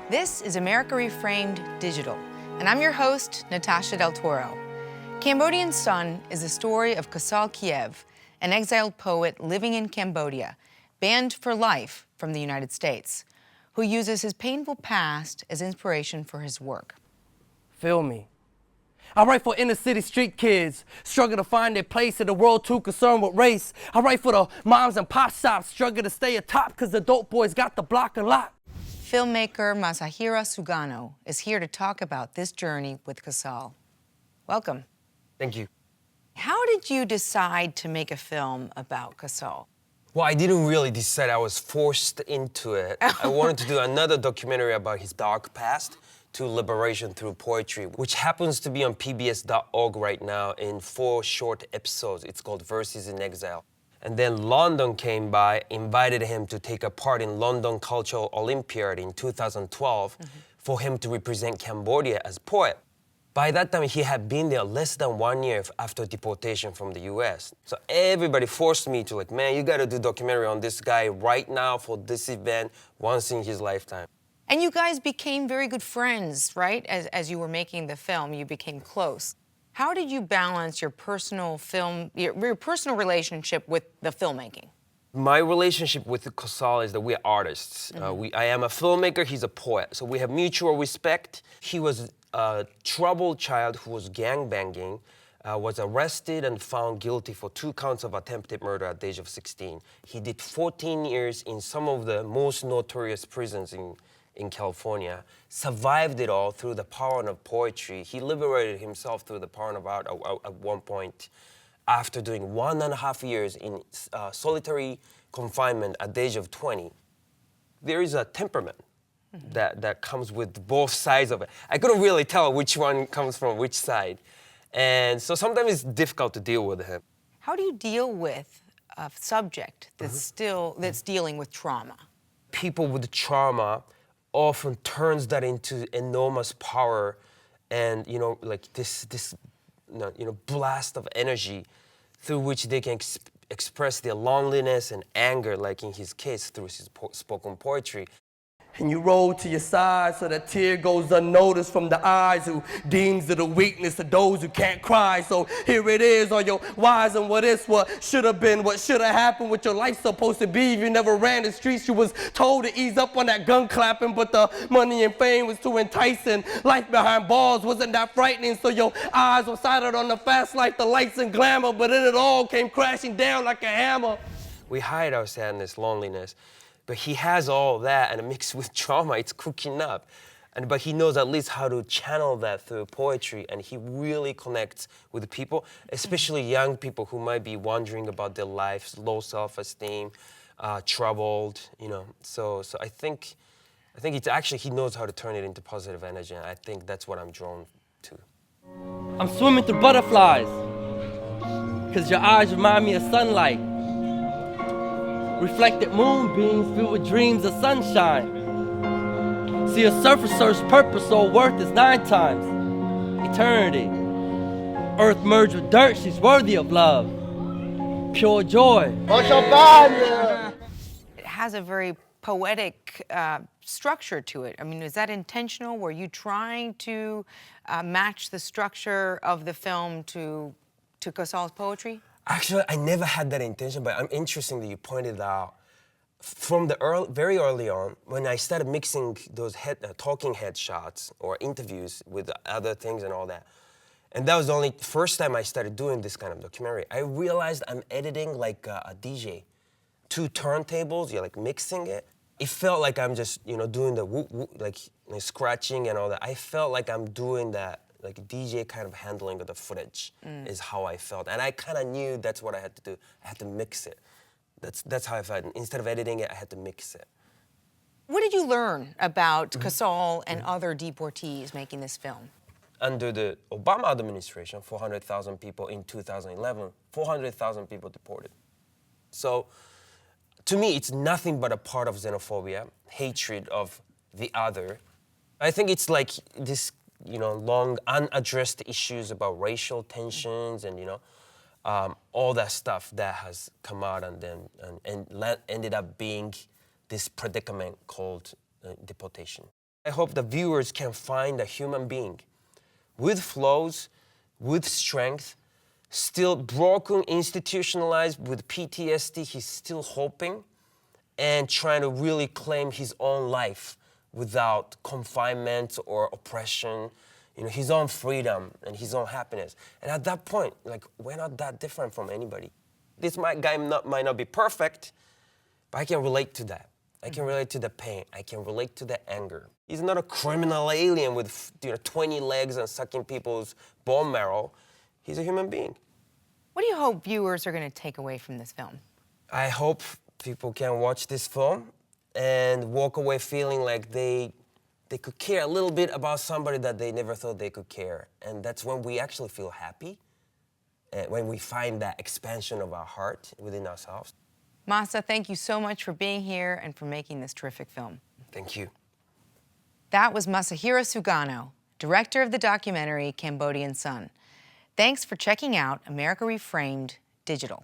This is America ReFramed Digital, and I'm your host, Natasha Del Toro. Cambodian Son is the story of Kosal Kiev, an exiled poet living in Cambodia, banned for life from the United States, who uses his painful past as inspiration for his work. Feel me. I write for inner city street kids, struggling to find their place in the world too concerned with race. I write for the moms and pop shops, struggling to stay atop because the dope boys got the block unlocked. Filmmaker Masahiro Sugano is here to talk about this journey with Kosal. Welcome. Thank you. How did you decide to make a film about Kosal? Well, I didn't really decide. I was forced into it. I wanted to do another documentary about his dark past to liberation through poetry, which happens to be on pbs.org right now in 4 short episodes. It's called Verses in Exile. And then London came by, invited him to take a part in London Cultural Olympiad in 2012 for him to represent Cambodia as poet. By that time, he had been there less than 1 year after deportation from the US. So everybody forced me to like, man, you gotta do documentary on this guy right now for this event, once in his lifetime. And you guys became very good friends, right? As you were making the film, you became close. How did you balance your personal your personal relationship with the filmmaking? My relationship with Kosal is that we are artists. I am a filmmaker, he's a poet. So we have mutual respect. He was a troubled child who was gangbanging, was arrested and found guilty for 2 counts of attempted murder at the age of 16. He did 14 years in some of the most notorious prisons in California, survived it all through the power of poetry. He liberated himself through the power of art at one point after doing 1.5 years in solitary confinement at the age of 20. There is a temperament that comes with both sides of it. I couldn't really tell which one comes from which side. And so sometimes it's difficult to deal with him. How do you deal with a subject that's that's dealing with trauma? People with trauma often turns that into enormous power and, like this blast of energy through which they can express their loneliness and anger, like in his case, through his spoken poetry. And you roll to your side so that tear goes unnoticed from the eyes who deems it a weakness of those who can't cry. So here it is, all your whys and what is, what should have been, what should have happened, what your life's supposed to be. If you never ran the streets, you was told to ease up on that gun clapping, but the money and fame was too enticing. Life behind bars wasn't that frightening, so your eyes were sighted on the fast life, the lights and glamour, but then it all came crashing down like a hammer. We hide our sadness, loneliness. But he has all that, and mixed with trauma, it's cooking up. But he knows at least how to channel that through poetry, and he really connects with people, especially young people who might be wondering about their lives, low self-esteem, troubled, So I think it's actually, he knows how to turn it into positive energy, and I think that's what I'm drawn to. I'm swimming through butterflies, because your eyes remind me of sunlight. Reflected moonbeams filled with dreams of sunshine. See a surfer search purpose, so worth is 9 times eternity. Earth merged with dirt, she's worthy of love. Pure joy. It has a very poetic structure to it. I mean, is that intentional? Were you trying to match the structure of the film to Kosal's poetry? Actually, I never had that intention, but I'm interesting that you pointed out. From the very early on, when I started mixing those talking head shots or interviews with other things and all that, and that was the only first time I started doing this kind of documentary, I realized I'm editing like a DJ. 2 turntables, you're like mixing it. It felt like I'm just, doing the like scratching and all that. I felt like I'm doing that. Like DJ kind of handling of the footage is how I felt. And I kind of knew that's what I had to do. I had to mix it. That's how I felt. Instead of editing it, I had to mix it. What did you learn about Kosal and other deportees making this film? Under the Obama administration, 400,000 people in 2011, 400,000 people deported. So to me, it's nothing but a part of xenophobia, hatred of the other. I think it's like this long unaddressed issues about racial tensions and, all that stuff that has come out and then ended up being this predicament called deportation. I hope the viewers can find a human being with flaws, with strength, still broken, institutionalized with PTSD. He's still hoping and trying to really claim his own life without confinement or oppression, his own freedom and his own happiness. And at that point, like, we're not that different from anybody. This guy might not be perfect, but I can relate to that. I can relate to the pain. I can relate to the anger. He's not a criminal alien with 20 legs and sucking people's bone marrow. He's a human being. What do you hope viewers are going to take away from this film? I hope people can watch this film and walk away feeling like they could care a little bit about somebody that they never thought they could care. And that's when we actually feel happy, when we find that expansion of our heart within ourselves. Masa, thank you so much for being here and for making this terrific film. Thank you. That was Masahiro Sugano, director of the documentary Cambodian Son. Thanks for checking out America ReFramed Digital.